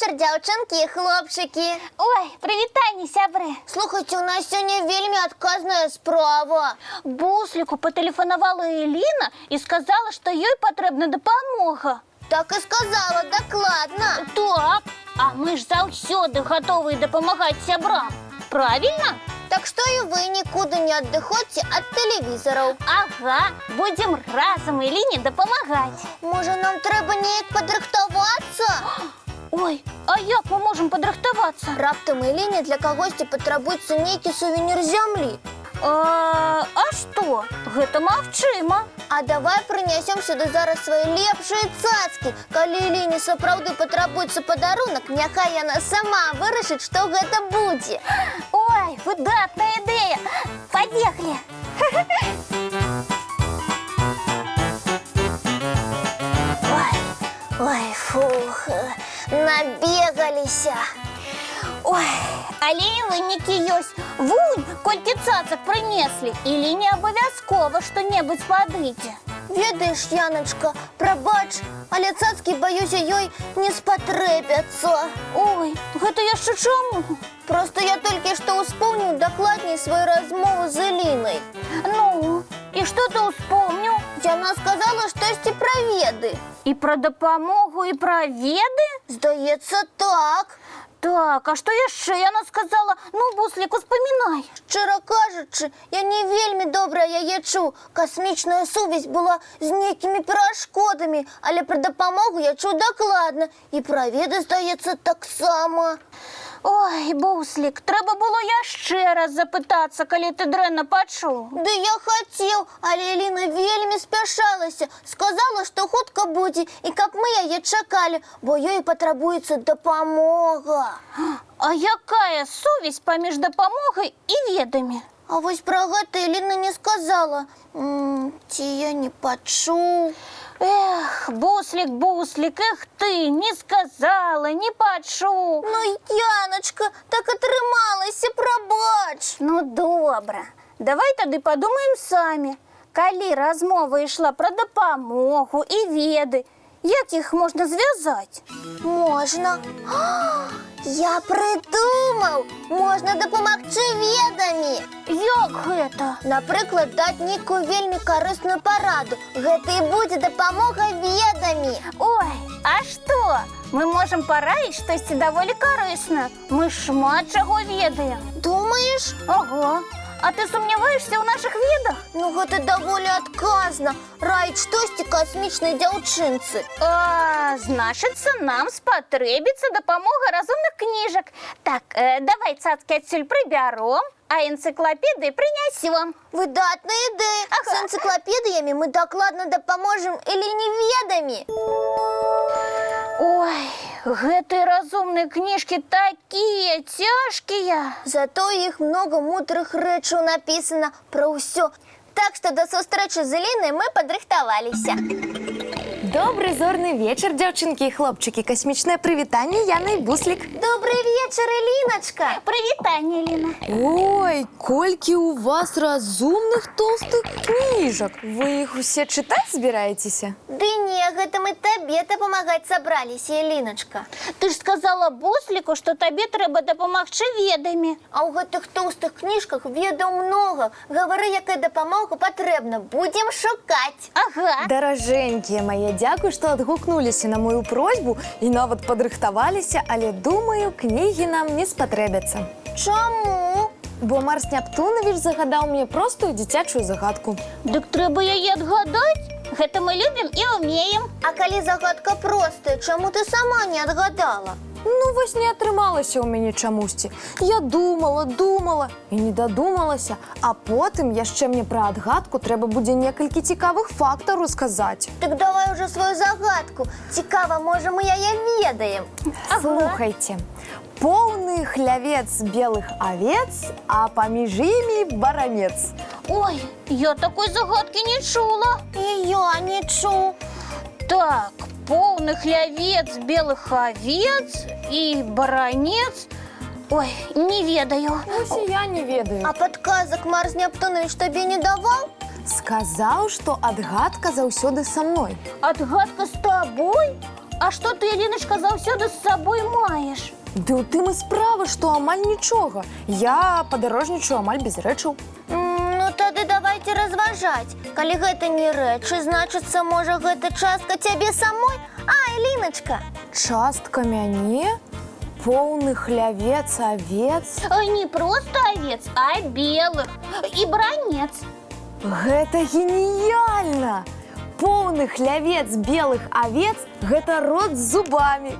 вечер, дзяўчынкі і хлопчыкі. Ой, прывітанне, сябры. Слухайте, у нас сёння вельмі адказная справа. Бусліку патэлефанавала Эліна і сказала, што ёй патрэбна дапамога. Так і сказала, дакладна. Так, а мы ж заўсёды гатовыя дапамагаць сябрам. Правильно? Так што і вы нікуды не адыходзьце ад тэлевізараў. Ага, будзем разам Эліне дапамагаць. Можа, нам трэба неяк падрыхтавацца? Ой, а як мы можам падрыхтавацца? Раптам Эліне для кагосьці патрабуецца нейкі сувенір зямлі. А што? Гэта магчыма. А давай прынясем сюды зараз свае лепшыя цацкі. Калі Эліне сапраўды патрабуецца падарунак, няхай яна сама вырашыць, што гэта будзе. Ой, выдатная ідэя. Паехалі. Ой, фух, набегаліся. Ой, але і вынікі ёсць. Вунь, колькі цацак прынеслі. Или не абавязкова што-небудзь падыдзе. Ведаеш, Яночка, прабач, але цацкі, баюся, ёй не спатрэбяцца. Ой, гэта яшчэ чаму? Просто я толькі што ўспомніў дакладней сваю размову з Элінай. Ну, і што ты ўспомніў? Яна сказала штосьці пра веды. І пра дапамогу, і пра веды? Здаецца, так. Так, а што яшчэ яна сказала? Ну, Буслік, успамінай. Шчыра кажучы, я не вельмі добра яе чуў. Касмічная сувязь была з нейкімі перашкодамі, але пра дапамогу я чуў дакладна. І пра веды, здаецца, таксама. Ой, Буслік, трэба было яшчэ раз запытацца, калі ты дрэнна пачуў. Да я хацеў, але Эліна вельмі спяшалася. Сказала, што хутка будзе, і каб мы яе чакалі, бо ёй патрабуецца дапамога. А якая сувязь паміж дапамогай і ведамі? А вось пра гэта Эліна не сказала. Ці я не пачуў? Эх, Буслік, Буслік, эх ты, не сказала, не пачуў. Ну, Яночка, так атрымалася, прабач. Ну, добра. Давай тады падумаем самі. Калі размова ішла пра дапамогу і веды, як іх можна звязаць? Можна. Я прыдумаў! Можна дапамагчы ведамі. Як гэта? Напрыклад, даць нейкую вельмі карысную параду. Гэта і будзе дапамога ведамі. Ой, а што? Мы можам параіць штосьці даволі карысна. Мы шмат чаго ведаем. Думаеш? Ага. А ты сумняваешся ў нашых ведах? Ну, гэта даволі адказна. Раіць штосьці касмічнай дзяўчынцы. Значыцца, нам спатрэбіцца дапамога разумных кніжак. Так, давай цацкі адсюль прыбяром, а энцыклапедыі прынясём. Выдатная ідэя. З энцыклапедыямі мы дакладна дапаможам Эліне ведамі. Ой, гэтыя разумныя кніжкі такія цяжкія. Зато іх много мудрых рэчаў напісана пра ўсё. Так што да сустрэчы з Элінай мы падрыхтаваліся. Добрый зорны вечер, дзяўчынкі і хлопчыкі. Касмічнае прывітанне, Яна і Буслік. Добрый вечер, Эліначка. Прывітанне, Эліна. Ой, колькі у вас разумных толстых кніжак. Вы іх усе чытаць збіраецеся? Ды не, гэта мы табе дапамагаць сабраліся, Эліначка. Ты ж сказала Бусліку, што табе трэба дапамагчы ведамі. А ў гэтых тоўстых кніжках ведаў многа. Гавары, якая дапамога патрэбна. Будзем шукаць. Ага. Даражэнькія мае, дзякуй, што адгукнуліся на мою просьбу і нават падрыхтаваліся, але, думаю, кнігі нам не спатрэбяцца. Чаму? Бо Марс Нептунавіч загадаў мне простую дзіцячую загадку. Дык трэба яе адгадаць? Гэта мы любім і ўмеем. А калі загадка простая, чаму ты сама не адгадала? Ну, вось не атрымалася ў мяне чамусьці. Я думала і не дадумалася, а потым яшчэ мне пра адгадку трэба будзе некалькі цікавых фактаў расказаць. Так давай уже сваю загадку. Цікава, можа, мы яе ведаем. Слухайце. Поўны хлявец белых авец, а паміж імі баранец. Ой, я такой загадкі не чула. І я не чуў. Так, поўны хлявец белых авец і баранец. Ой, не ведаю. Вось і я не ведаю. А падказак Марс Нептунавіч табе не даваў? Сказаў, што адгадка заўсёды са мной. Адгадка з табой? А што ты, Аліночка, заўсёды з сабой маеш? Ды ў тым і справа, што амаль нічога. Я падарожнічаю амаль без рэчаў. Ну тады давайте разважаць. Калі гэта не рэчы, значыцца, можа, гэта частка цябе самой? Ліначка. Частка мяне? Поўны хлявец, авец. Не проста овец, а белых. І бранец. Гэта геніяльна! Поўны хлявец белых авец – гэта рот з зубамі.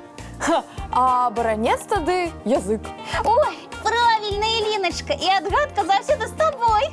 А баранец тады язык. Ой, правильно, Аліночка, і адгадка заўсёды з табой.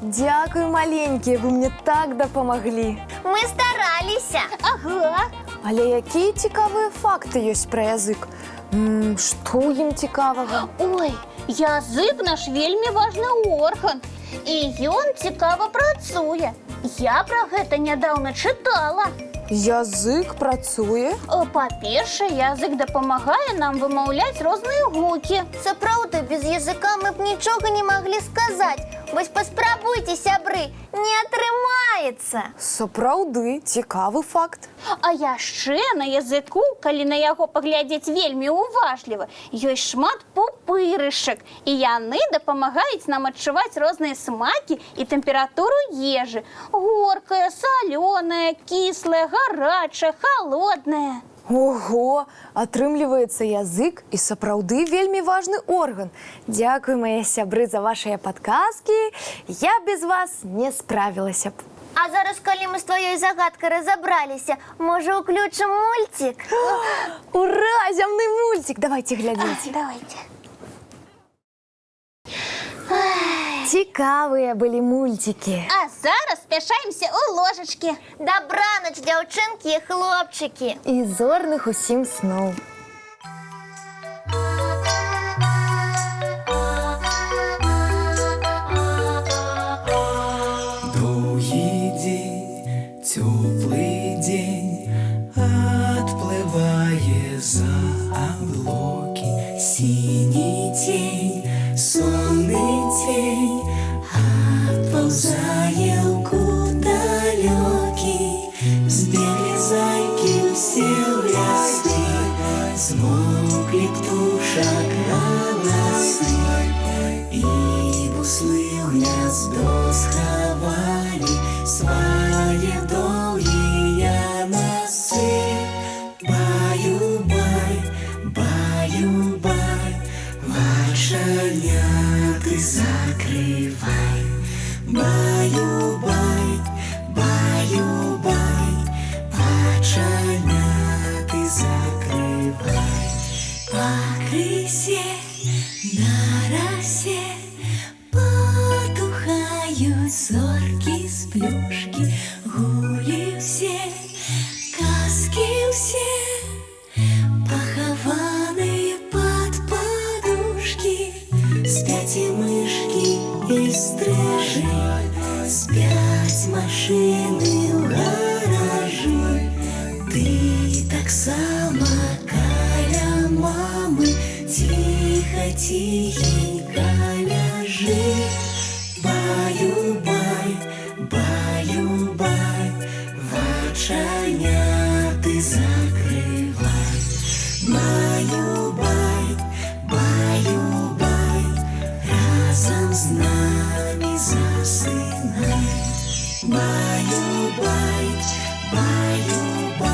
Дзякуй, маленькія, вы мне так дапамаглі. Мы стараліся. Ага. Але якія цікавыя факты ёсць пра язык? Што ў ім цікавага? Ой, язык наш вельмі важны орган. І ён цікава працуе. Я пра гэта нядаўна чытала. Язык працуе? Па-першае, язык дапамагае нам вымаўляць розныя гукі. Сапраўды, без языка мы б нічога не маглі сказаць. Вось паспрабуйце, сябры, не атрымаецца. Сапраўды, цікавы факт. А яшчэ на языку, калі на яго паглядзець вельмі уважліва, ёсць шмат пупырышак, і яны дапамагаюць нам адчуваць розныя смакі і тэмпературу ежы. Горкая, салёная, кіслая, гарачая, халодная. Ого, атрымліваецца, язык і сапраўды вельмі важны орган. Дзякуй, мае сябры, за вашыя падказкі. Я без вас не справілася б. А зараз, калі мы з тваёй загадкай разабраліся, можа, уключым мульцік? Ура, зямны мульцік! Давайте глядзець. Давайте. Цікавыя былі мульцікі. А зараз спяшаемся ў ложачкі. Дабранач, дзяўчынкі і хлопчыкі. І зорных усім сноў. Доўгі дзень, цёплы дзень, адплывае за аблокі. Сіні цень, сонны цень, адпаўзае ў кут далёкі. Збеглі зайкі ўсе ў лясы, змоўклі птушак галасы, і буслы ў гняздо схавалі свае доўгія носы. Баю-бай, баю-бай, вачаняты закрывай. Баю-бай, баю-бай, вачаняты закрывай. Пакрысе, на расе потухаюць зоркі з плюшкі. Гулі ўсе, казкі ўсе, пахаваныя пад падушкі. Спяць і мышкі, і стрыжы, спяць машыны ў гаражы. Ты таксама каля мамы ціха-ціхенька ляжы. Баю-бай, баю-бай, вачаняты закрывай. Баю-бай, баю-бай, разам з намі засынай. Баю-бай, баю-бай.